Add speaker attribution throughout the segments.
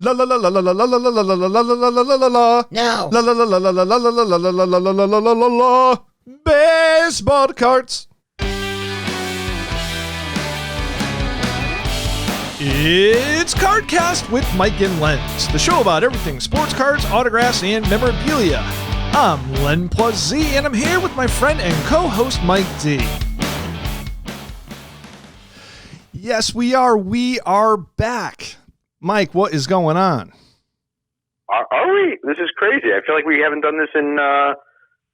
Speaker 1: La la la la la la la la la la la la la la la la la.
Speaker 2: No.
Speaker 1: La la la la la la la la la la la la la la la la la la. Baseball cards. It's CardKast with Mike and Lens, the show about everything sports cards, autographs, and memorabilia. I'm Len plus Z, and I'm here with my friend and co-host Mike D. Yes, we are. We are back. Mike, what is going on?
Speaker 3: Are we? This is crazy. I feel like we haven't done this in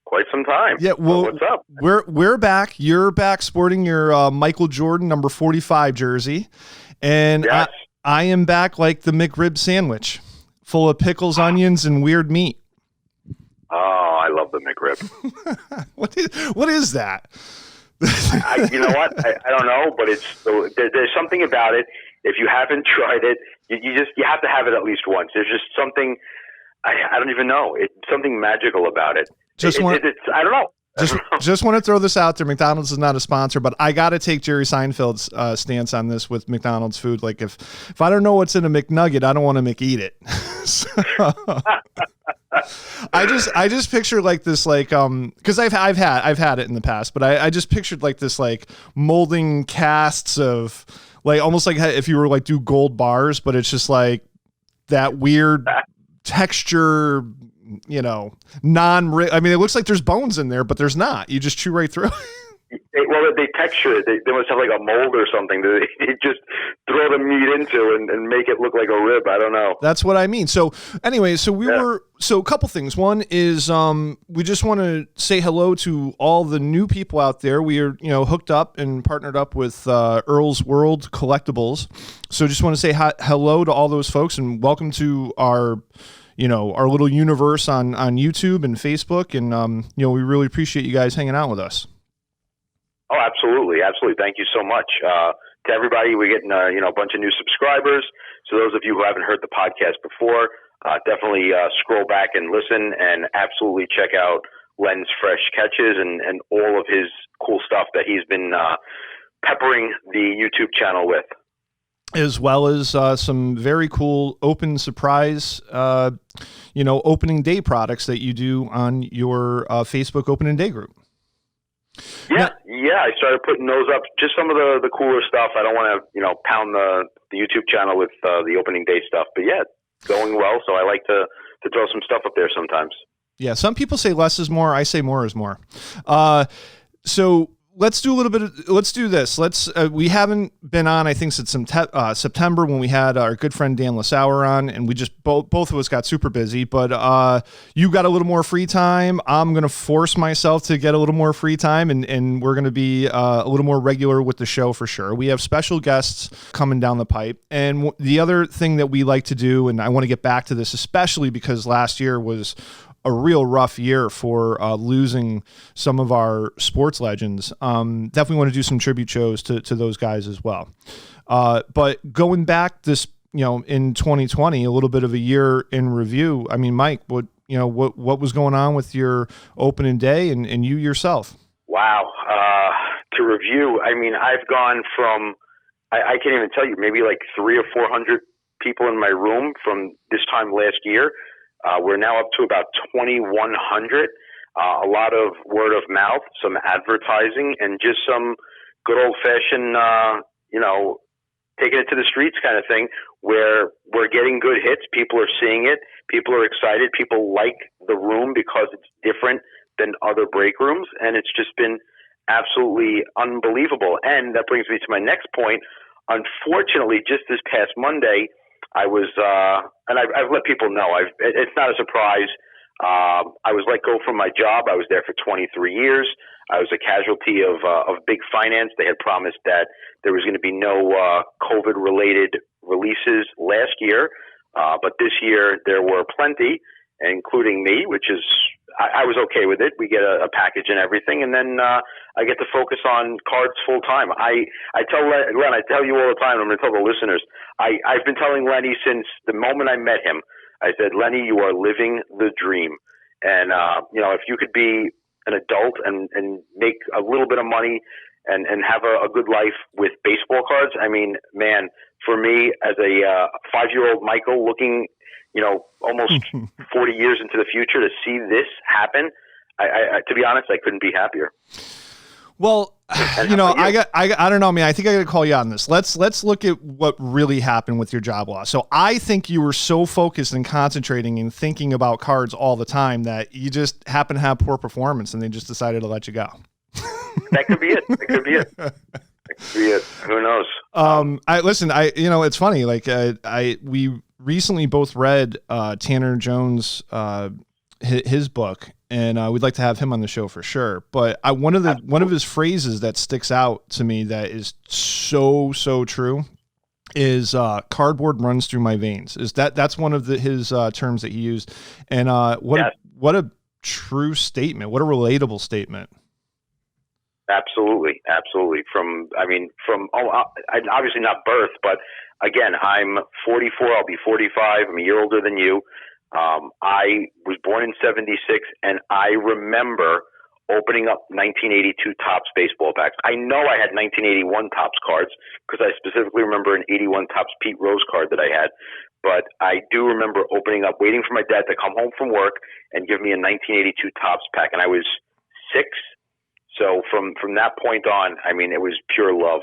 Speaker 3: quite some time.
Speaker 1: Yeah, well,
Speaker 3: what's up?
Speaker 1: We're back. You're back sporting your Michael Jordan number 45 jersey. And
Speaker 3: yes.
Speaker 1: I am back like the McRib sandwich, full of pickles, onions, and weird meat.
Speaker 3: Oh, I love the McRib.
Speaker 1: What is that?
Speaker 3: You know what? I don't know, but there's something about it. If you haven't tried it, you have to have it at least once. There's just something I don't even know. It's something magical about it. I don't know.
Speaker 1: Just want to throw this out there. McDonald's is not a sponsor, but I got to take Jerry Seinfeld's stance on this with McDonald's food. Like if I don't know what's in a McNugget, I don't want to McEat it. So, I just picture like this, like because I've had it in the past, but I just pictured like this, like molding casts of like almost like if you were like do gold bars, but it's just like that weird texture. You know, I mean, it looks like there's bones in there, but there's not. You just chew right through.
Speaker 3: Well, they texture it. They must have like a mold or something that they just throw the meat into and make it look like a rib. I don't know.
Speaker 1: That's what I mean. So anyway, so a couple things. One is we just want to say hello to all the new people out there. We are, hooked up and partnered up with Earl's World Collectibles. So just want to say hello to all those folks and welcome to our little universe on YouTube and Facebook. And, we really appreciate you guys hanging out with us.
Speaker 3: Oh, absolutely. Absolutely. Thank you so much. To everybody, we're getting, a bunch of new subscribers. So those of you who haven't heard the podcast before, definitely scroll back and listen and absolutely check out Len's Fresh Catches and all of his cool stuff that he's been peppering the YouTube channel with.
Speaker 1: As well as some very cool open surprise, opening day products that you do on your Facebook opening day group.
Speaker 3: Yeah, I started putting those up. Just some of the cooler stuff. I don't want to, pound the YouTube channel with the opening day stuff. But yeah, going well. So I like to throw some stuff up there sometimes. Yeah, some people say less is more. I say more is more.
Speaker 1: So let's do this. We haven't been on, I think, since September when we had our good friend Dan Lasauer on, and we just both of us got super busy, but you got a little more free time. I'm going to force myself to get a little more free time, and we're going to be a little more regular with the show for sure. We have special guests coming down the pipe. And the other thing that we like to do, and I want to get back to this, especially because last year was a real rough year for losing some of our sports legends. Definitely want to do some tribute shows to those guys as well. But going back this, in 2020, a little bit of a year in review. I mean, Mike, what was going on with your opening day and you yourself?
Speaker 3: Wow. To review, I mean, I've gone from, I can't even tell you, maybe like 300 or 400 people in my room from this time last year. We're now up to about 2,100. A lot of word of mouth, some advertising, and just some good old-fashioned, taking it to the streets kind of thing, where we're getting good hits. People are seeing it. People are excited. People like the room because it's different than other break rooms, and it's just been absolutely unbelievable. And that brings me to my next point. Unfortunately, just this past Monday, I was, and I've let people know, it's not a surprise. I was let go from my job. I was there for 23 years. I was a casualty of big finance. They had promised that there was going to be no COVID-related releases last year. But this year there were plenty, including me, which is, I was okay with it. We get a package and everything. And then I get to focus on cards full time. I tell Len, I tell you all the time, I'm going to tell the listeners, I've been telling Lenny since the moment I met him. I said, Lenny, you are living the dream. And, if you could be an adult and make a little bit of money and have a good life with baseball cards, I mean, man, for me as a 5-year-old Michael looking, almost 40 years into the future to see this happen. I to be honest, I couldn't be happier.
Speaker 1: Well, I don't know, man. I think I got to call you on this. Let's look at what really happened with your job loss. So I think you were so focused and concentrating and thinking about cards all the time that you just happen to have poor performance and they just decided to let you go.
Speaker 3: That could be it. That could be it. That could be it. Who knows?
Speaker 1: It's funny. Like, we recently both read, Tanner Jones, his book, and we'd like to have him on the show for sure. But one of his phrases that sticks out to me that is so true is cardboard runs through my veins. That's one of his terms that he used, and what a true statement. What a relatable statement.
Speaker 3: Absolutely. From obviously not birth, but again, I'm 44. I'll be 45. I'm a year older than you. I was born in 76, and I remember opening up 1982 Topps baseball packs. I know I had 1981 Topps cards because I specifically remember an 81 Topps Pete Rose card that I had. But I do remember opening up, waiting for my dad to come home from work and give me a 1982 Topps pack, and I was 6. So from that point on, I mean, it was pure love.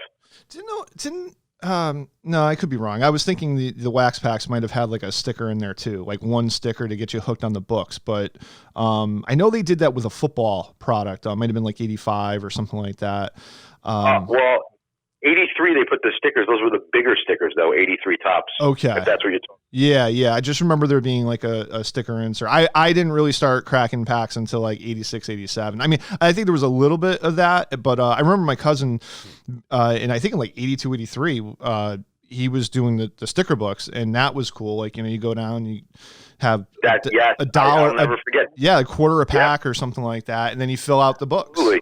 Speaker 1: No, I could be wrong. I was thinking the wax packs might have had like a sticker in there too, like one sticker to get you hooked on the books. But I know they did that with a football product. Might have been like 85 or something like that.
Speaker 3: 83, they put the stickers. Those were the bigger stickers, though. 83 Topps.
Speaker 1: Okay,
Speaker 3: if that's what you're talking.
Speaker 1: Yeah. I just remember there being like a sticker insert. I didn't really start cracking packs until like 86, 87. I mean, I think there was a little bit of that, but I remember my cousin, and I think in like 82, 83, he was doing the sticker books, and that was cool. Like, you go down, you have a dollar.
Speaker 3: I'll never forget.
Speaker 1: Yeah, a quarter a pack or something like that, and then you fill out the books.
Speaker 3: Absolutely.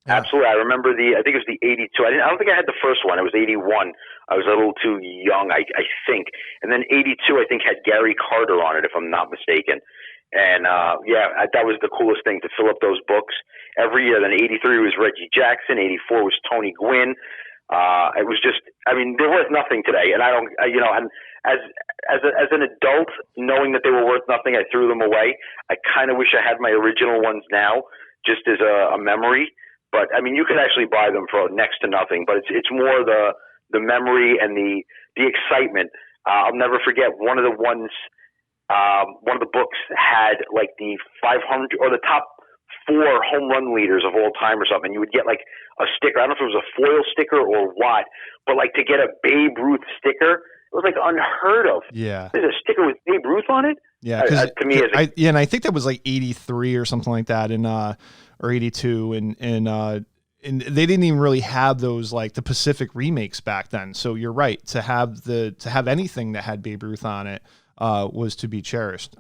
Speaker 1: Yeah.
Speaker 3: Absolutely. I remember I think it was the 82. I don't think I had the first one. It was 81. I was a little too young, I think. And then 82, I think, had Gary Carter on it, if I'm not mistaken. And, that was the coolest thing, to fill up those books every year. Then 83 was Reggie Jackson. 84 was Tony Gwynn. It was just, I mean, they're worth nothing today. And I don't, and as an adult, knowing that they were worth nothing, I threw them away. I kind of wish I had my original ones now, just as a memory. But I mean, you could actually buy them for next to nothing. But it's more the memory and the excitement. I'll never forget one of the ones. One of the books had like the 500 or the top 4 home run leaders of all time or something. You would get like a sticker. I don't know if it was a foil sticker or what, but like to get a Babe Ruth sticker, it was like unheard of.
Speaker 1: Yeah,
Speaker 3: there's a sticker with Babe Ruth on it.
Speaker 1: Yeah,
Speaker 3: to me,
Speaker 1: and I think that was like 83 or something like that, or 82, and they didn't even really have those like the Pacific remakes back then. So you're right, to have anything that had Babe Ruth on it was to be cherished.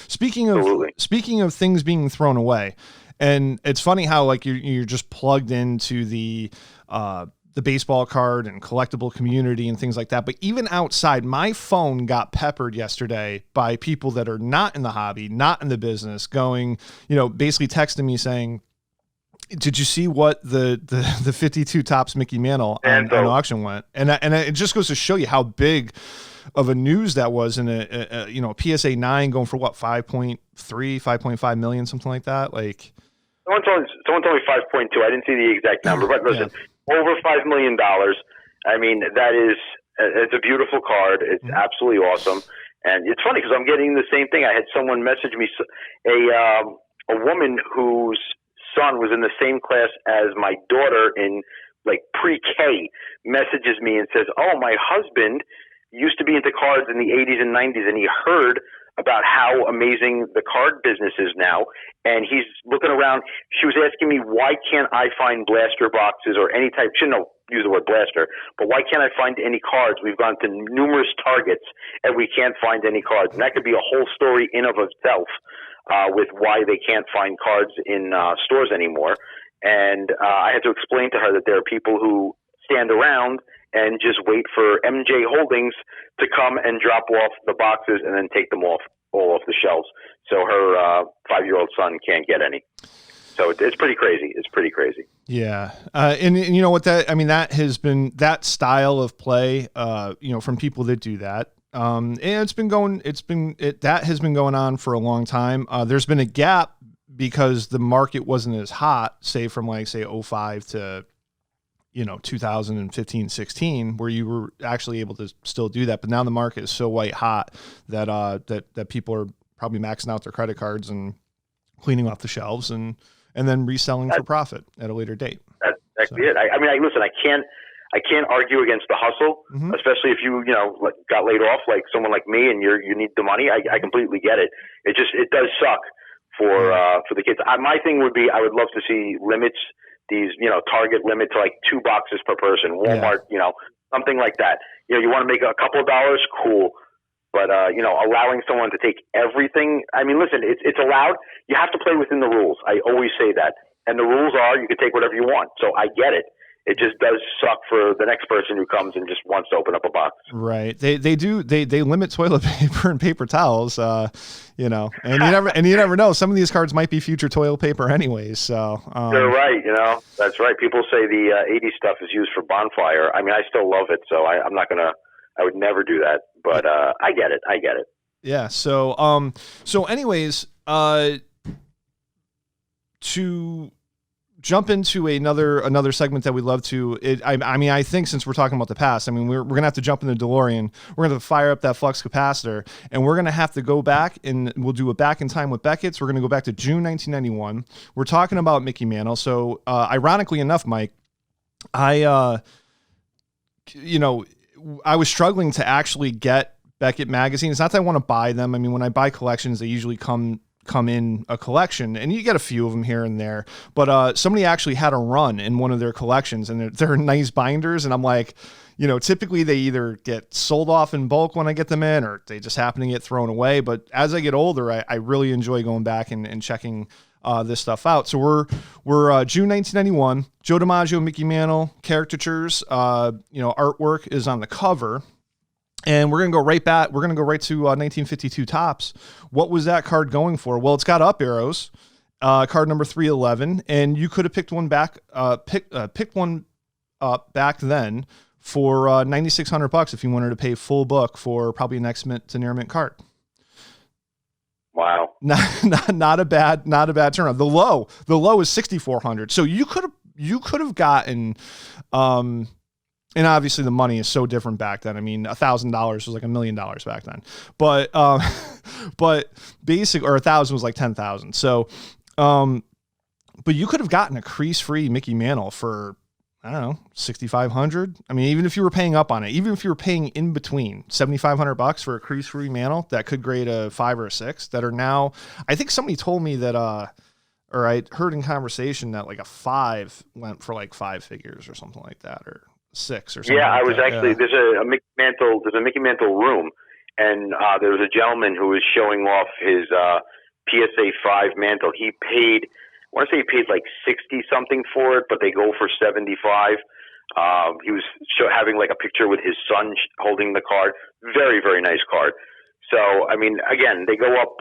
Speaker 1: Speaking of things being thrown away, and it's funny how like you're just plugged into the baseball card and collectible community and things like that. But even outside, my phone got peppered yesterday by people that are not in the hobby, not in the business, going, basically texting me saying, did you see what the 52 Topps Mickey Mantle on auction went? And it just goes to show you how big of a news that was in a PSA 9 going for what, 5.3, 5.5 million, something like that. Like
Speaker 3: someone told me 5.2. I didn't see the exact number, but listen, over $5 million. I mean, it's a beautiful card. It's absolutely awesome. And it's funny because I'm getting the same thing. I had someone message me, a woman whose son was in the same class as my daughter in like pre-K, messages me and says, "Oh, my husband used to be into cards in the 80s and 90s, and he heard about how amazing the card business is now, and he's looking around." She was asking me, why can't I find blaster boxes or any type, she didn't use the word blaster, but why can't I find any cards? We've gone to numerous Targets, and we can't find any cards. And that could be a whole story in of itself with why they can't find cards in stores anymore. And I had to explain to her that there are people who stand around and just wait for MJ Holdings to come and drop off the boxes and then take them all off the shelves. So her 5-year-old son can't get any. So it's pretty crazy. It's pretty crazy.
Speaker 1: Yeah. And you know what that has been that style of play, from people that do that. And that has been going on for a long time. There's been a gap because the market wasn't as hot, say from like, say 05 to, 2015, 16, where you were actually able to still do that. But now the market is so white hot that, that people are probably maxing out their credit cards and cleaning off the shelves and then reselling for profit at a later date.
Speaker 3: That's exactly it. I mean, listen, I can't argue against the hustle, especially if you got laid off like someone like me and you need the money. I completely get it. It does suck for the kids. My thing would be, I would love to see limits, these, Target limit to like 2 boxes per person, Walmart, something like that. You want to make a couple of dollars, cool. But, allowing someone to take everything, I mean, listen, it's allowed. You have to play within the rules. I always say that. And the rules are you can take whatever you want. So I get it. It just does suck for the next person who comes and just wants to open up a box.
Speaker 1: Right. They limit toilet paper and paper towels, and you never know. Some of these cards might be future toilet paper anyways. So
Speaker 3: you're right. That's right. People say the 80s stuff is used for bonfire. I mean, I still love it. So I would never do that, but I get it.
Speaker 1: Yeah. So anyways, to jump into another segment that we love to, I think since we're talking about the past, I mean, we're going to have to jump in the DeLorean. We're going to fire up that flux capacitor and we're going to have to go back and we'll do a back in time with Beckett's. We're going to go back to June, 1991. We're talking about Mickey Mantle. So, ironically enough, Mike, I was struggling to actually get Beckett magazines. Not that I want to buy them. I mean, when I buy collections, they usually come in a collection and you get a few of them here and there, but somebody actually had a run in one of their collections and they're nice binders. And I'm like, typically they either get sold off in bulk when I get them in, or they just happen to get thrown away. But as I get older, I really enjoy going back and checking this stuff out. So we're June 1991, Joe DiMaggio, Mickey Mantle caricatures, artwork is on the cover. And we're going to go right back. We're going to go right to 1952 Topps. What was that card going for? Well, it's got up arrows, card number 311, and you could have picked one back, picked one up back then for $9,600 if you wanted to pay full book for probably an X-Mint to near mint card.
Speaker 3: Wow,
Speaker 1: not a bad turnaround. The low is 6,400. So you could have gotten. And obviously the money is so different back then. I mean, $1,000 was like $1 million back then, but basic, or 1,000 was like 10,000. So, but you could have gotten a crease-free Mickey Mantle for, I don't know, 6,500. I mean, even if you were paying up on it, even if you were paying in between $7,500 for a crease-free Mantle that could grade a 5 or a 6 that are now, I think somebody told me that, or I heard in conversation that like a 5 went for like 5 figures or something like that, or 6 or something.
Speaker 3: Yeah,
Speaker 1: like
Speaker 3: I was
Speaker 1: that.
Speaker 3: actually, there's a Mickey Mantle room, and there was a gentleman who was showing off his PSA 5 Mantle. He paid, I want to say he paid like 60 something for it, but they go for 75. He was having like a picture with his son holding the card. Very, very nice card. So, I mean, again, they go up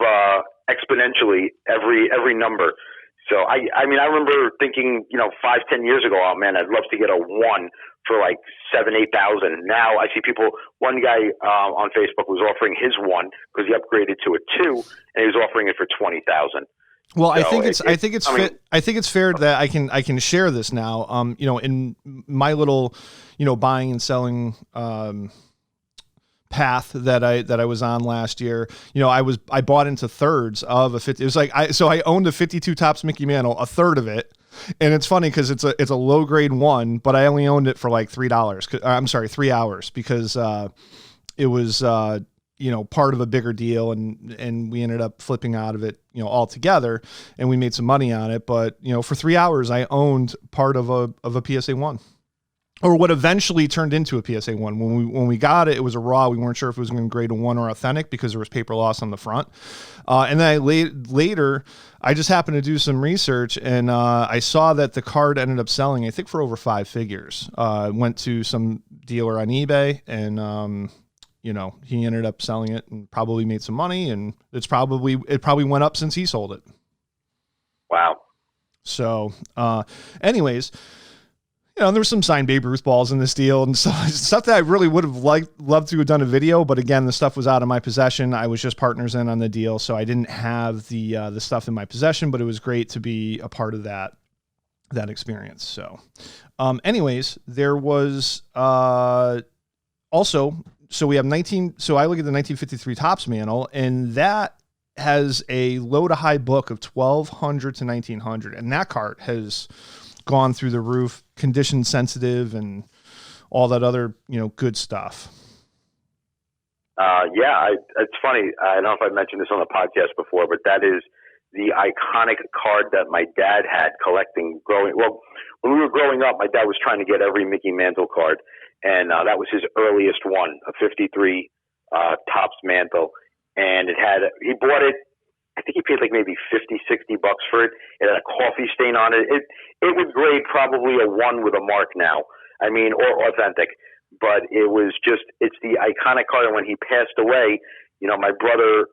Speaker 3: exponentially every number. So I remember thinking, 5-10 years ago, oh man, I'd love to get a 1 for like 7,000-8,000. Now I see people. One guy on Facebook was offering his 1 because he upgraded to a 2, and he was offering it for 20,000.
Speaker 1: Well, so I think it's fair that I can share this now. In my little, buying and selling path that I was on last year, I bought into thirds of a 50. It was like I owned a 52 Topps Mickey Mantle, a third of it. And it's funny because it's a low grade 1, but I only owned it for like $3. I'm sorry, 3 hours, because it was part of a bigger deal, and we ended up flipping out of it all together, and we made some money on it. But for 3 hours I owned part of a PSA 1. Or what eventually turned into a PSA 1. When we got it, it was a raw. We weren't sure if it was going to grade a 1 or authentic because there was paper loss on the front. And then later, I just happened to do some research, and I saw that the card ended up selling, I think, for over 5 figures. Went to some dealer on eBay, and he ended up selling it and probably made some money. And it probably went up since he sold it.
Speaker 3: Wow.
Speaker 1: So, anyways, there were some signed Babe Ruth balls in this deal and stuff that I really would have loved to have done a video. But again, the stuff was out of my possession. I was just partners in on the deal, so I didn't have the stuff in my possession. But it was great to be a part of that experience. So, anyways, there was also. So we have 19. So I look at the 1953 Topps Mantle, and that has a low to high book of 1,200 to 1,900, and that cart has gone through the roof, condition sensitive, and all that other good stuff.
Speaker 3: It's funny. I don't know if I mentioned this on the podcast before, but that is the iconic card that my dad had collecting. When we were growing up, my dad was trying to get every Mickey Mantle card, and that was his earliest one, a 53 Topps Mantle. And he bought it, I think he paid like maybe $50, $60 for it. It had a coffee stain on it. It would grade probably a 1 with a mark now. I mean, or authentic. But it's the iconic card. And when he passed away, my brother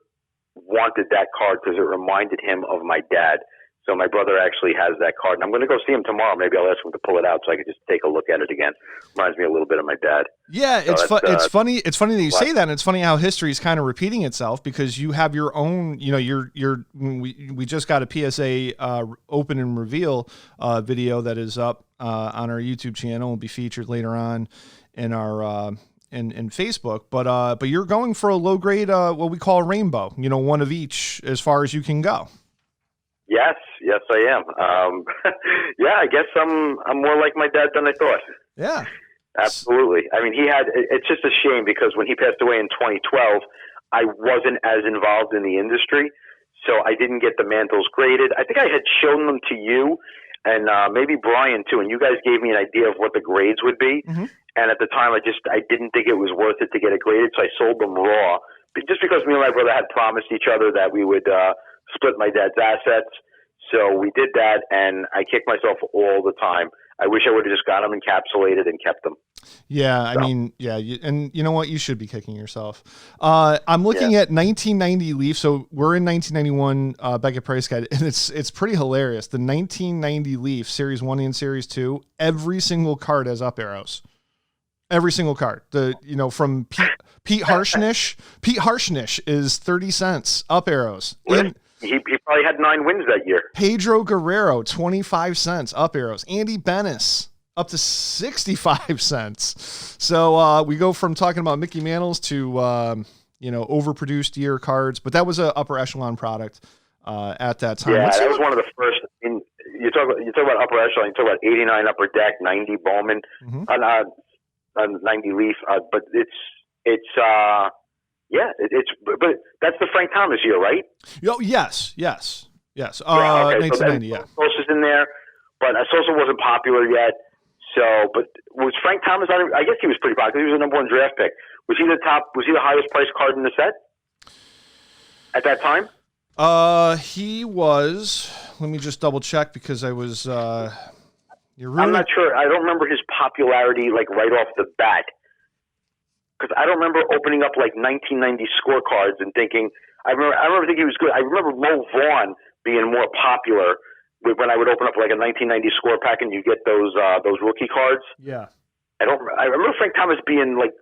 Speaker 3: wanted that card because it reminded him of my dad. So my brother actually has that card, and I'm going to go see him tomorrow. Maybe I'll ask him to pull it out so I can just take a look at it again. Reminds me a little bit of my dad.
Speaker 1: Yeah, it's funny. It's funny that you say that, and it's funny how history is kind of repeating itself because you have your own. We just got a PSA open and reveal video that is up on our YouTube channel. Will be featured later on in our in Facebook. But you're going for a low grade, what we call a rainbow. One of each as far as you can go.
Speaker 3: Yes, I am. I guess I'm more like my dad than I thought.
Speaker 1: Yeah,
Speaker 3: absolutely. I mean, it's just a shame because when he passed away in 2012, I wasn't as involved in the industry, so I didn't get the mantles graded. I think I had shown them to you and maybe Brian too, and you guys gave me an idea of what the grades would be. Mm-hmm. And at the time, I didn't think it was worth it to get it graded, so I sold them raw. But just because me and my brother had promised each other that we would split my dad's assets. So we did that, and I kick myself all the time. I wish I would have just got them encapsulated and kept them.
Speaker 1: Yeah, I mean, yeah, and you know what? You should be kicking yourself. I'm looking at 1990 Leaf, so we're in 1991 Beckett Price Guide, and it's pretty hilarious. The 1990 Leaf, Series 1 and Series 2, every single card has up arrows. Every single card. From Pete Harshnish is 30 cents up arrows.
Speaker 3: Really? He probably had 9 wins that year.
Speaker 1: Pedro Guerrero, 25 cents up arrows. Andy Bennis up to 65 cents. So we go from talking about Mickey Mantles to overproduced year cards, but that was an upper echelon product at that time.
Speaker 3: Yeah, that was one of the first. You talk about upper echelon. You talk about 89 Upper Deck, 90 Bowman, 90 Leaf, but but that's the Frank Thomas year, right?
Speaker 1: Oh, yes.
Speaker 3: Yeah, okay.
Speaker 1: 1990, yeah.
Speaker 3: Sosa's in there, but Sosa wasn't popular yet. So, but was Frank Thomas on? I guess he was pretty popular. He was the number 1 draft pick. Was he the top? Was he the highest priced card in the set at that time?
Speaker 1: He was. Let me just double check because I was.
Speaker 3: I'm not sure. I don't remember his popularity like right off the bat. Because I don't remember opening up like 1990 scorecards and thinking. I remember thinking he was good. I remember Mo Vaughn being more popular when I would open up like a 1990 score pack and you get those rookie cards.
Speaker 1: Yeah.
Speaker 3: I remember Frank Thomas being like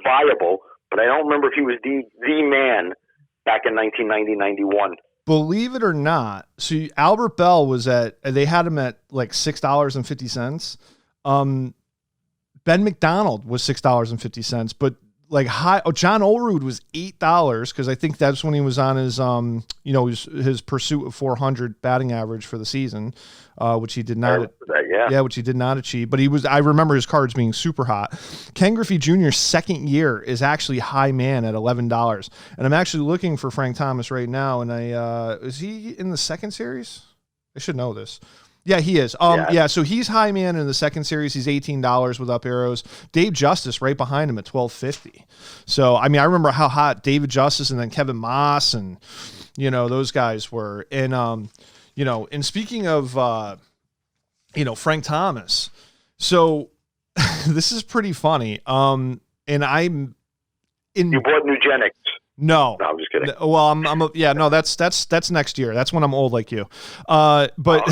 Speaker 3: viable, but I don't remember if he was the man back in 1990-91.
Speaker 1: Believe it or not, so Albert Bell they had him at like $6.50. Ben McDonald was $6.50, but like John Olerud was $8 because I think that's when he was on his pursuit of 400 batting average for the season, which he did not. Which he did not achieve. But I remember his cards being super hot. Ken Griffey Jr.'s second year is actually high man at $11, and I'm actually looking for Frank Thomas right now. And is he in the second series? I should know this. Yeah, he is. So he's high man in the second series. He's $18 with up arrows. Dave Justice right behind him at $12.50. So, I mean, I remember how hot David Justice and then Kevin Moss and, those guys were. And, and speaking of, Frank Thomas. So this is pretty funny. And
Speaker 3: You bought Nugenics.
Speaker 1: No.
Speaker 3: No, I'm just kidding.
Speaker 1: Well, no, that's next year. That's when I'm old like you. But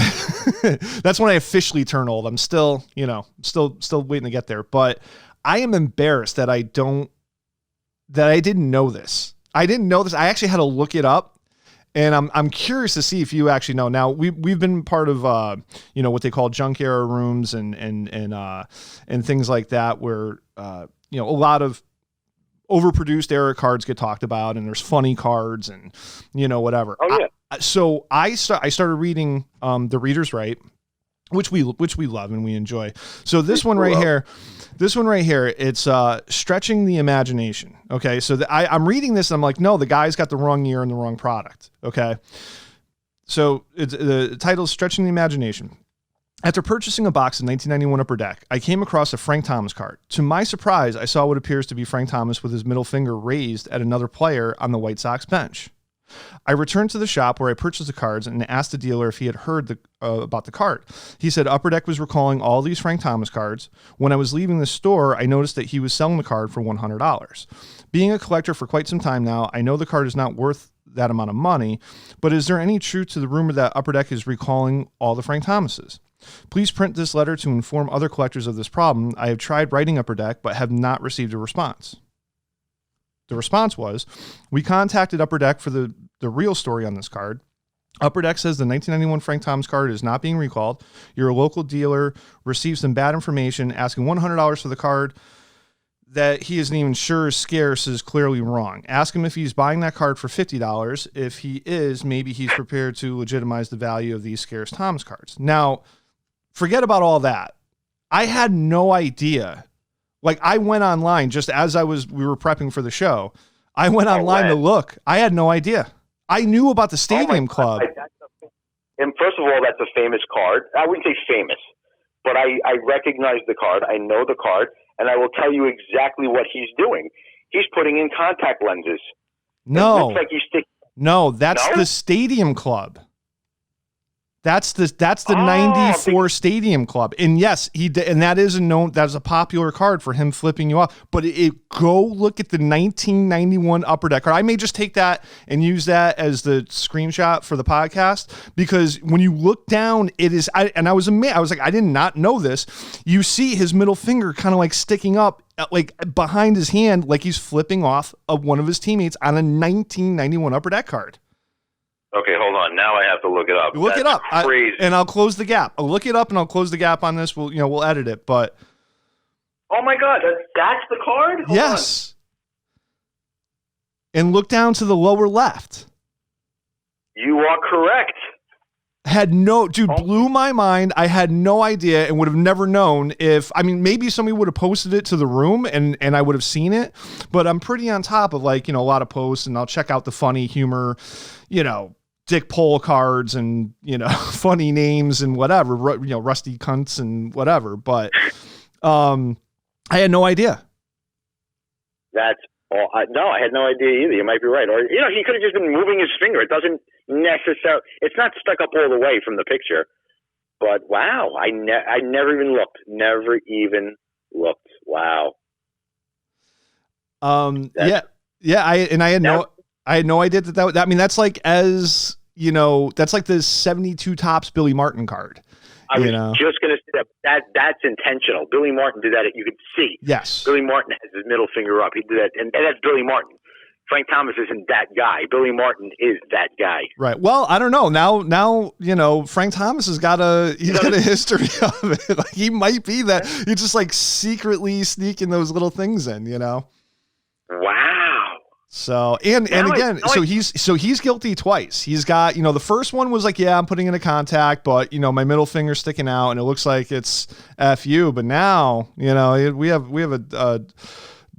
Speaker 1: that's when I officially turn old. I'm still waiting to get there. But I am embarrassed that I didn't know this. I didn't know this. I actually had to look it up, and I'm curious to see if you actually know. Now we've been part of what they call junk era rooms and things like that, where a lot of overproduced era cards get talked about, and there's funny cards and whatever.
Speaker 3: Oh yeah.
Speaker 1: So I started reading the Reader's Right, which we love and we enjoy. So this one right here, it's Stretching the Imagination. Okay, so I'm reading this and I'm like, no, the guy's got the wrong year and the wrong product. Okay, so the title is Stretching the Imagination. After purchasing a box of 1991 Upper Deck, I came across a Frank Thomas card. To my surprise, I saw what appears to be Frank Thomas with his middle finger raised at another player on the White Sox bench. I returned to the shop where I purchased the cards and asked the dealer if he had heard about the card. He said Upper Deck was recalling all these Frank Thomas cards. When I was leaving the store, I noticed that he was selling the card for $100. Being a collector for quite some time now, I know the card is not worth that amount of money, but is there any truth to the rumor that Upper Deck is recalling all the Frank Thomases? Please print this letter to inform other collectors of this problem. I have tried writing Upper Deck, but have not received a response. The response was, we contacted Upper Deck for the real story on this card. Upper Deck says the 1991 Frank Thomas card is not being recalled. Your local dealer received some bad information asking $100 for the card that he isn't even sure is scarce is clearly wrong. Ask him if he's buying that card for $50. If he is, maybe he's prepared to legitimize the value of these scarce Thomas cards. Now, forget about all that. I had no idea. Like, I went online just as we were prepping for the show. I went online to look. I had no idea. I knew about the Stadium Club.
Speaker 3: And first of all, that's a famous card. I wouldn't say famous, but I recognize the card. I know the card, and I will tell you exactly what he's doing. He's putting in contact lenses.
Speaker 1: No.
Speaker 3: It looks like
Speaker 1: that's the Stadium Club. That's the 94 Stadium Club. And yes, and that is a popular card for him flipping you off, but go look at the 1991 Upper Deck card. I may just take that and use that as the screenshot for the podcast, because when you look down, I was amazed. I was like, I did not know this. You see his middle finger kind of like sticking up like behind his hand, like he's flipping off of one of his teammates on a 1991 Upper Deck card.
Speaker 3: Okay, hold on. Now I have to look it up.
Speaker 1: Look it up.
Speaker 3: Crazy.
Speaker 1: And I'll close the gap. I'll look it up and I'll close the gap on this. We'll edit it, but.
Speaker 3: Oh my God, that's the card? Hold
Speaker 1: yes. On. And look down to the lower left.
Speaker 3: You are correct.
Speaker 1: Blew my mind. I had no idea and would have never known maybe somebody would have posted it to the room and I would have seen it, but I'm pretty on top of a lot of posts, and I'll check out the funny humor, Dick Pole cards and, funny names and whatever, rusty cunts and whatever. But I had no idea.
Speaker 3: That's all. No, I had no idea either. You might be right. Or, he could have just been moving his finger. It doesn't necessarily, it's not stuck up all the way from the picture. But wow, I never even looked. Never even looked. Wow.
Speaker 1: I had no idea that that's like, that's like the 72 Topps Billy Martin card.
Speaker 3: I was just going to say that's intentional. Billy Martin did that. You could see.
Speaker 1: Yes.
Speaker 3: Billy Martin has his middle finger up. He did that. And that's Billy Martin. Frank Thomas isn't that guy. Billy Martin is that guy.
Speaker 1: Right. Well, I don't know. Now, Frank Thomas has got a history of it. Like, he might be that. He's just like secretly sneaking those little things in,
Speaker 3: Wow.
Speaker 1: So, he's guilty twice. He's got, the first one was like, yeah, I'm putting in a contact, but my middle finger's sticking out and it looks like it's FU. But now, we have a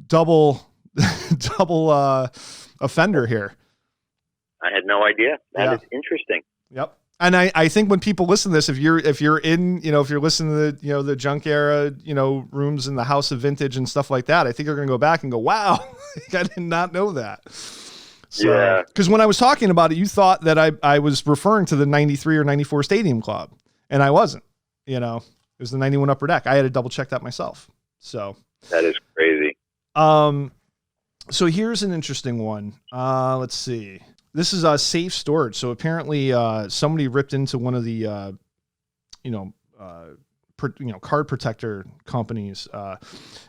Speaker 1: double offender here.
Speaker 3: I had no idea. That is interesting.
Speaker 1: Yep. And I think when people listen to this, if you're in, if you're listening to the junk era, rooms in the House of Vintage and stuff like that, I think they're going to go back and go, wow, I did not know that. So, yeah. Because when I was talking about it, you thought that I was referring to the 93 or 94 Stadium Club, and I wasn't. It was the 91 Upper Deck. I had to double check that myself. So
Speaker 3: that is crazy.
Speaker 1: So here's an interesting one. Let's see. This is safe storage. So apparently, somebody ripped into one of the, card protector companies.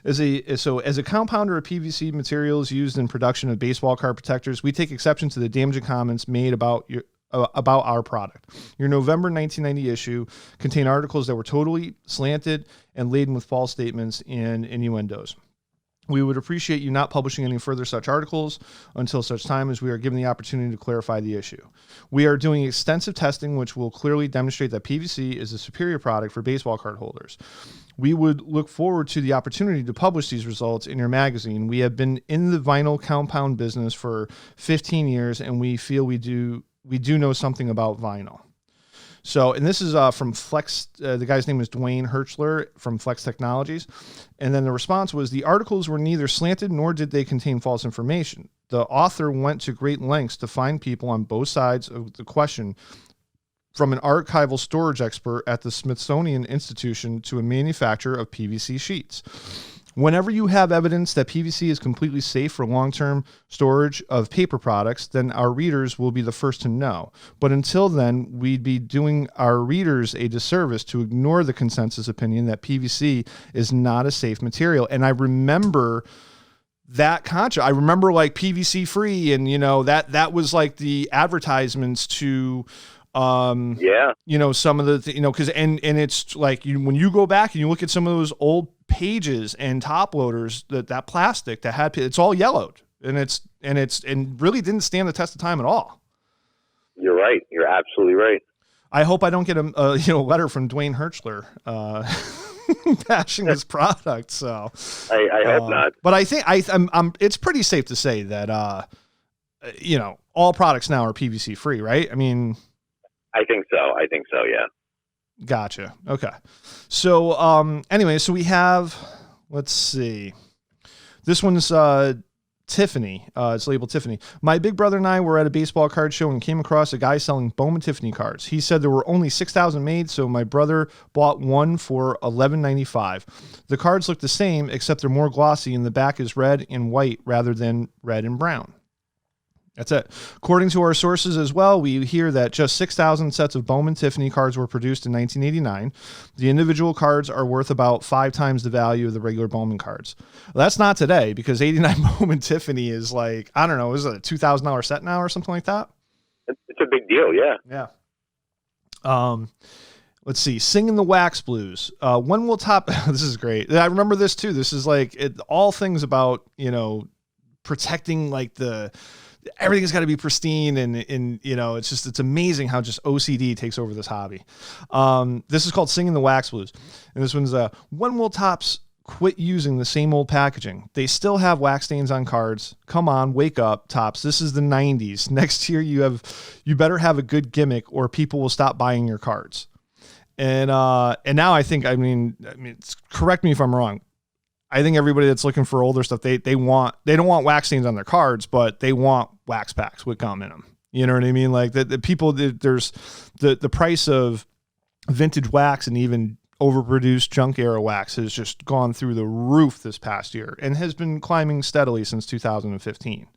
Speaker 1: As a compounder of PVC materials used in production of baseball card protectors, we take exception to the damaging comments made about our product. Your November 1990 issue contained articles that were totally slanted and laden with false statements and innuendos. We would appreciate you not publishing any further such articles until such time as we are given the opportunity to clarify the issue. We are doing extensive testing, which will clearly demonstrate that PVC is a superior product for baseball card holders. We would look forward to the opportunity to publish these results in your magazine. We have been in the vinyl compound business for 15 years, and we feel we do know something about vinyl. So, and this is from Flex. The guy's name is Dwayne Hertzler from Flex Technologies. And then the response was, the articles were neither slanted nor did they contain false information. The author went to great lengths to find people on both sides of the question, from an archival storage expert at the Smithsonian Institution to a manufacturer of PVC sheets. Whenever you have evidence that PVC is completely safe for long-term storage of paper products, then our readers will be the first to know. But until then, we'd be doing our readers a disservice to ignore the consensus opinion that PVC is not a safe material. And I remember that I remember like PVC free, and that was like the advertisements to some of the because and it's like when you go back and you look at some of those old pages and top loaders, that plastic that had, it's all yellowed, and really didn't stand the test of time at all.
Speaker 3: You're right. You're absolutely right.
Speaker 1: I hope I don't get a letter from Dwayne Hertzler bashing this product. So
Speaker 3: I hope not.
Speaker 1: But I think I'm it's pretty safe to say that all products now are PVC free, right? I mean,
Speaker 3: I think so. Yeah.
Speaker 1: Gotcha. Okay. So, anyway, so we have, let's see, this one's, Tiffany. It's labeled Tiffany. My big brother and I were at a baseball card show and came across a guy selling Bowman Tiffany cards. He said there were only 6,000 made, so my brother bought one for $11.95. The cards look the same, except they're more glossy and the back is red and white rather than red and brown. That's it. According to our sources as well, we hear that just 6,000 sets of Bowman Tiffany cards were produced in 1989. The individual cards are worth about 5 times the value of the regular Bowman cards. Well, that's not today, because 89 Bowman Tiffany is like, I don't know, is it a $2,000 set now or something like that?
Speaker 3: It's a big deal, yeah.
Speaker 1: Yeah. Let's see. Singing the Wax Blues. When will top... This is great. I remember this too. This is like all things about, protecting like everything's got to be pristine, and it's amazing how just OCD takes over this hobby. This is called Singing the Wax Blues, and this one's when will Topps quit using the same old packaging? They still have wax stains on cards. Come on, wake up, Topps. This is the 90s. Next year you better have a good gimmick or people will stop buying your cards. And now I think, I mean, correct me if I'm wrong, I think everybody that's looking for older stuff, they don't want wax stains on their cards, but they want wax packs with gum in them. You know what I mean? Like the people, there's the price of vintage wax and even overproduced junk era wax has just gone through the roof this past year and has been climbing steadily since 2015.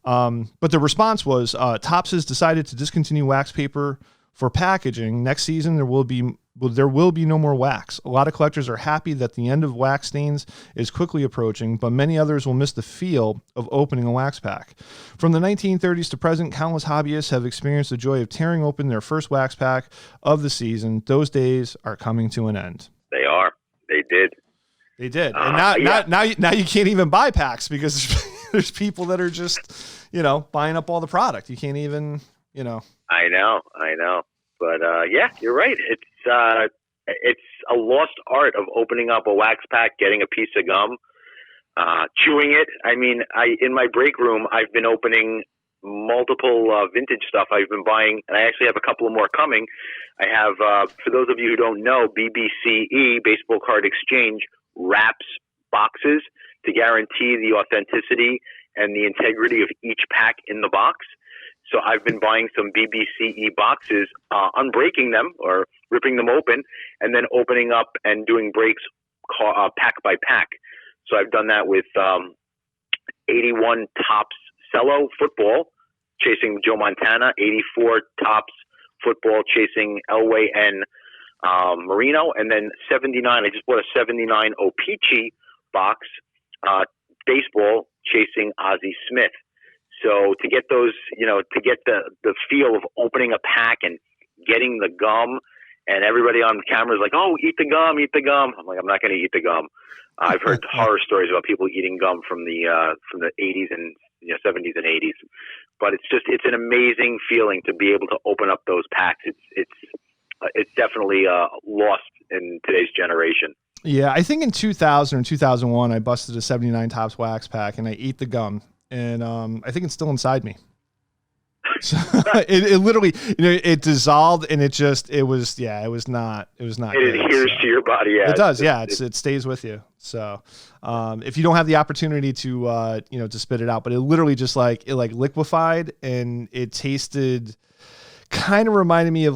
Speaker 1: But the response was, Topps has decided to discontinue wax paper for packaging. Next season, there will be no more wax. A lot of collectors are happy that the end of wax stains is quickly approaching, but many others will miss the feel of opening a wax pack. From the 1930s to present, countless hobbyists have experienced the joy of tearing open their first wax pack of the season. Those days are coming to an end.
Speaker 3: They are. They did.
Speaker 1: They did. And now you can't even buy packs because there's people that are just, buying up all the product. You can't even,
Speaker 3: I know. But you're right. It's a lost art of opening up a wax pack, getting a piece of gum, chewing it. I mean, in my break room, I've been opening multiple vintage stuff I've been buying, and I actually have a couple of more coming. I have, for those of you who don't know, BBCE, Baseball Card Exchange, wraps boxes to guarantee the authenticity and the integrity of each pack in the box. So I've been buying some BBCE boxes, unbreaking them or ripping them open, and then opening up and doing breaks pack by pack. So I've done that with 81 Topps Cello football chasing Joe Montana, 84 Topps football chasing Elway and Marino, and then 79. I just bought a 79 O-Pee-Chee box baseball chasing Ozzie Smith. So to get those, to get the feel of opening a pack and getting the gum, and everybody on camera is like, "Oh, eat the gum, eat the gum." I'm like, I'm not going to eat the gum. I've heard horror stories about people eating gum from the 80s and 70s and 80s, but it's an amazing feeling to be able to open up those packs. It's definitely lost in today's generation.
Speaker 1: Yeah, I think in 2000 or 2001, I busted a 79 Topps wax pack and I ate the gum, and I think it's still inside me. So it literally, it dissolved, and it was not. It
Speaker 3: adheres to your body. Yeah,
Speaker 1: it does. It stays with you. So if you don't have the opportunity to to spit it out, but it literally just it liquefied, and it tasted, kind of reminded me of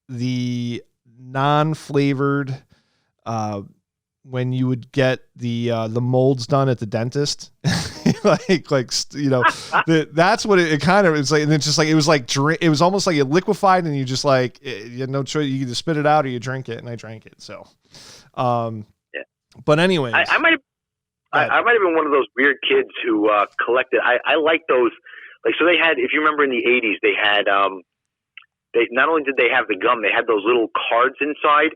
Speaker 1: the non-flavored when you would get the molds done at the dentist. That's what it kind of is like. And it's just it was almost like it liquefied, and you just you had no choice. You either spit it out or you drink it, and I drank it. So, but anyways,
Speaker 3: I might have been one of those weird kids who collected. I like those. So they had, if you remember in the 80s, they had, they not only did they have the gum, they had those little cards inside,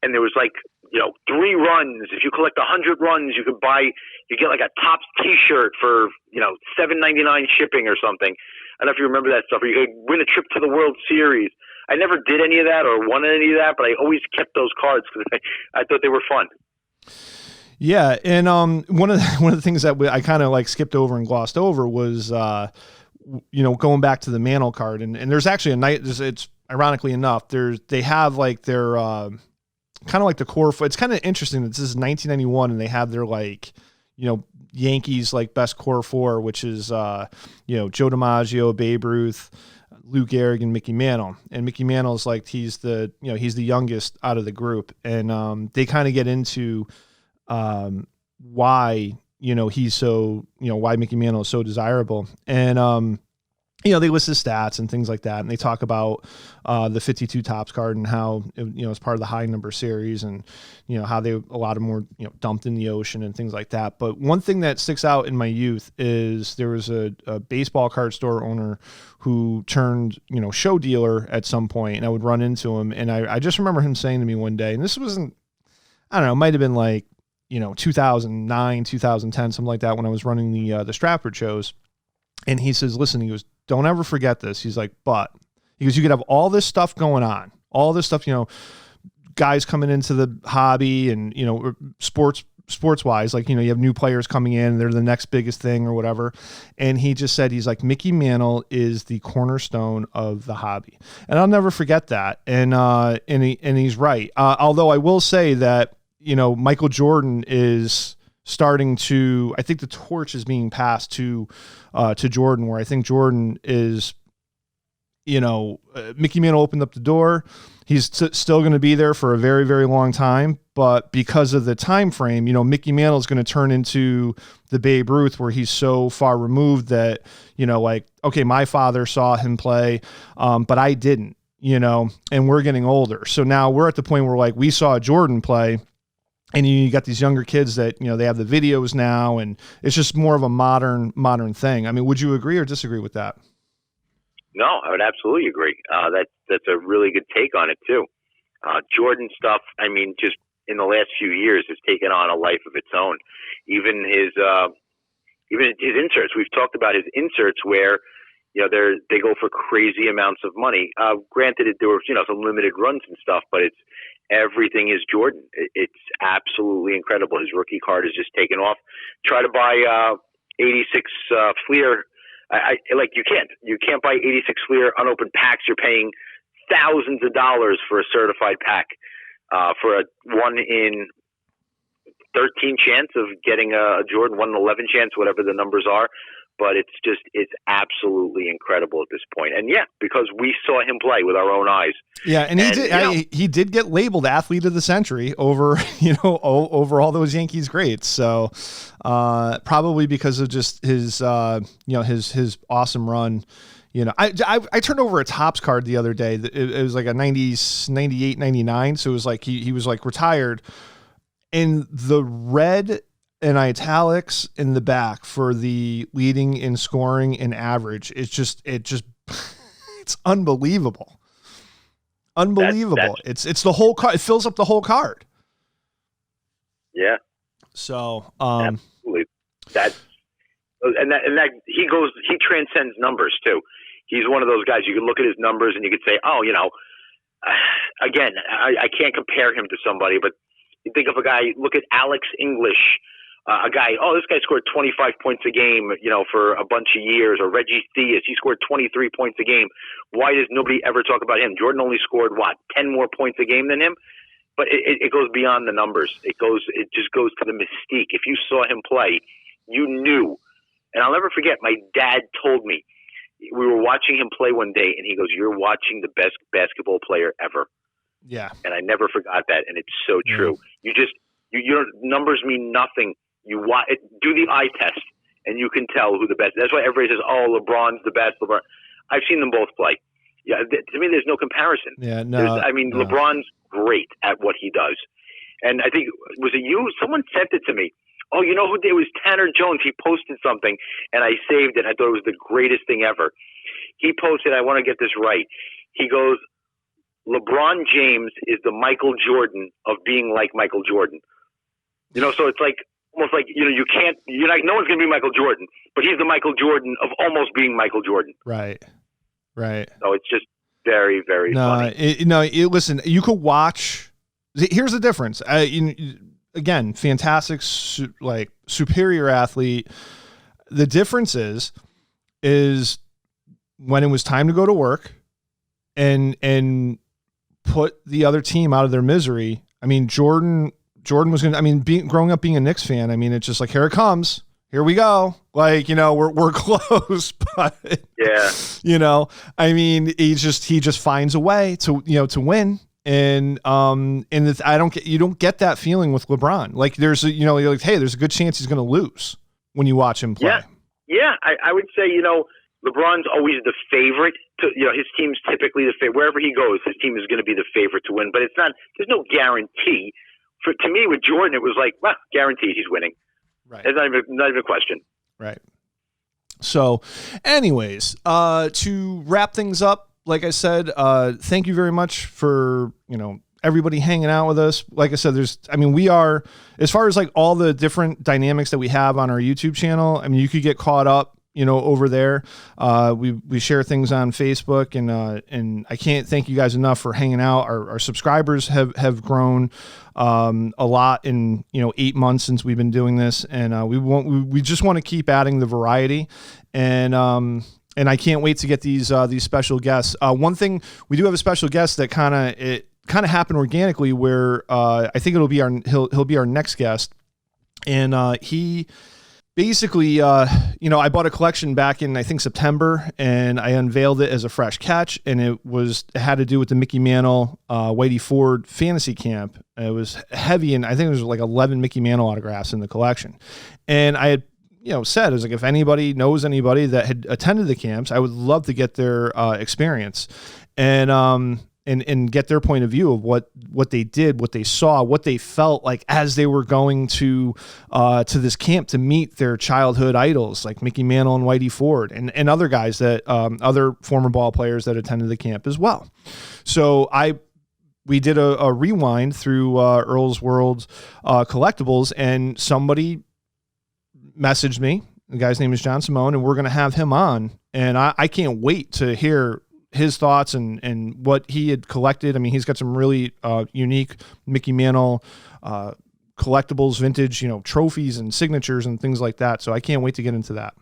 Speaker 3: and there was 3 runs. If you collect 100 runs, you get a Topps T-shirt for $7.99 shipping or something. I don't know if you remember that stuff. Or you could win a trip to the World Series. I never did any of that or won any of that, but I always kept those cards because I thought they were fun.
Speaker 1: Yeah, and one of the things that I kind of skipped over and glossed over was going back to the Mantle card, and there's actually it's ironically enough, they have their kind of the core. It's kind of interesting that this is 1991, and they have their Yankees best core 4, which is Joe DiMaggio, Babe Ruth, Lou Gehrig, and Mickey Mantle. And Mickey Mantle is he's the youngest out of the group, and they kind of get into why he's so why Mickey Mantle is so desirable, and they list his stats and things like that, and they talk about the 52 Topps card and how it's part of the high number series, and how a lot of them were dumped in the ocean and things like that. But one thing that sticks out in my youth is there was a baseball card store owner who turned show dealer at some point, and I would run into him, and I just remember him saying to me one day, and this wasn't, I don't know, it might have been 2009, 2010, something like that, when I was running the Stratford shows. And he says, listen, he goes, don't ever forget this. He's like, but he goes, you could have all this stuff going on, all this stuff, guys coming into the hobby and, sports wise, you have new players coming in, they're the next biggest thing or whatever. And he just said, he's like, Mickey Mantle is the cornerstone of the hobby. And I'll never forget that. And he's right. Although I will say that, Michael Jordan is starting to, I think the torch is being passed to Jordan, where I think Jordan is, Mickey Mantle opened up the door. He's still going to be there for a very, very long time, but because of the time frame, Mickey Mantle is going to turn into the Babe Ruth, where he's so far removed that, okay, my father saw him play, but I didn't, and we're getting older. So now we're at the point where we saw Jordan play, and you got these younger kids that, they have the videos now, and it's just more of a modern thing. I mean, would you agree or disagree with that?
Speaker 3: No, I would absolutely agree. That's a really good take on it too. Jordan stuff, I mean, just in the last few years has taken on a life of its own. Even his inserts. We've talked about his inserts where, they go for crazy amounts of money. Granted, there were, some limited runs and stuff, but everything is Jordan. It's absolutely incredible. His rookie card has just taken off. Try to buy 86 Fleer. You can't buy 86 Fleer unopened packs. You're paying thousands of dollars for a certified pack for a 1 in 13 chance of getting a Jordan, 1 in 11 chance, whatever the numbers are. but it's absolutely incredible at this point. And yeah, because we saw him play with our own eyes.
Speaker 1: Yeah, and he did get labeled athlete of the century over over all those Yankees greats. So probably because of just his his awesome run. I turned over a Topps card the other day. It was like a 90s, 98, 99. So it was like he was like retired, and the red and italics in the back for the leading in scoring and average. It's unbelievable. Unbelievable. It's the whole card. It fills up the whole card.
Speaker 3: Yeah.
Speaker 1: So,
Speaker 3: absolutely. That he transcends numbers too. He's one of those guys. You can look at his numbers and you could say, oh, again, I can't compare him to somebody, but you think of a guy, look at Alex English, a guy, this guy scored 25 points a game, for a bunch of years, or Reggie Theus, he scored 23 points a game. Why does nobody ever talk about him? Jordan only scored 10 more points a game than him? But it goes beyond the numbers. It just goes to the mystique. If you saw him play, you knew. And I'll never forget, my dad told me, we were watching him play one day, and he goes, "You're watching the best basketball player ever."
Speaker 1: Yeah.
Speaker 3: And I never forgot that, and it's so true. Your numbers mean nothing. You do the eye test, and you can tell who the best. That's why everybody says, "Oh, LeBron's the best." LeBron. I've seen them both play. Yeah, to me, there's no comparison.
Speaker 1: Yeah, no. No.
Speaker 3: LeBron's great at what he does, and I think was it you? Someone sent it to me. Oh, you know who did? It was Tanner Jones. He posted something, and I saved it. I thought it was the greatest thing ever. He posted, I want to get this right. He goes, LeBron James is the Michael Jordan of being like Michael Jordan. So it's like almost like no one's going to be Michael Jordan, but he's the Michael Jordan of almost being Michael Jordan.
Speaker 1: Right.
Speaker 3: So it's just very, very funny.
Speaker 1: Listen, you could watch. Here's the difference. Again, fantastic, superior athlete. The difference is when it was time to go to work and put the other team out of their misery. I mean, Jordan was going to, growing up being a Knicks fan, it's just like, here it comes. Here we go. We're close, but
Speaker 3: yeah,
Speaker 1: he just finds a way to win. And you don't get that feeling with LeBron. Like there's you're like, hey, there's a good chance he's going to lose when you watch him play.
Speaker 3: Yeah. I would say LeBron's always the favorite to his team's typically the favorite. Wherever he goes, his team is going to be the favorite to win. But it's not. There's no guarantee. To me, with Jordan, it was like, well, guaranteed he's winning.
Speaker 1: Right.
Speaker 3: It's not even a question.
Speaker 1: Right. So, anyways, to wrap things up, like I said, thank you very much for, everybody hanging out with us. Like I said, we are, as far as like all the different dynamics that we have on our YouTube channel, you could get caught up, over there. We share things on Facebook, and I can't thank you guys enough for hanging out. Our subscribers have grown a lot in 8 months since we've been doing this, and we just want to keep adding the variety, and I can't wait to get these special guests. One thing, we do have a special guest that kind of happened organically, where I think he'll be our next guest, and he basically, I bought a collection back in, I think, September, and I unveiled it as a fresh catch, and it had to do with the Mickey Mantle, Whitey Ford fantasy camp. It was heavy, and I think there was like 11 Mickey Mantle autographs in the collection. And I had, said, it was like, if anybody knows anybody that had attended the camps, I would love to get their experience and get their point of view of what they did, what they saw, what they felt like as they were going to this camp to meet their childhood idols like Mickey Mantle and Whitey Ford and other guys that other former ball players that attended the camp as well. So we did a rewind through Earl's World collectibles, and somebody messaged me. The guy's name is John Simone, and we're going to have him on. And I can't wait to hear his thoughts and what he had collected. He's got some really unique Mickey Mantle collectibles, vintage, trophies and signatures and things like that. So I can't wait to get into that.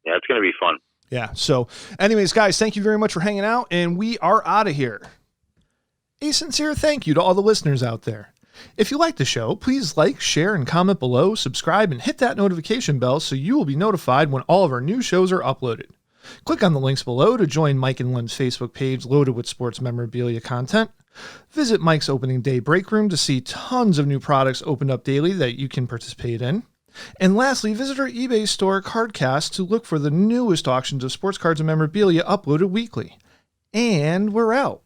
Speaker 3: Yeah, it's going to be fun.
Speaker 1: Yeah. So anyways, guys, thank you very much for hanging out, and we are out of here. A sincere thank you to all the listeners out there. If you like the show, please like, share, and comment below, subscribe, and hit that notification bell so you will be notified when all of our new shows are uploaded. Click on the links below to join Mike and Lynn's Facebook page loaded with sports memorabilia content. Visit Mike's opening day break room to see tons of new products opened up daily that you can participate in. And lastly, visit our eBay store CardKast to look for the newest auctions of sports cards and memorabilia uploaded weekly. And we're out.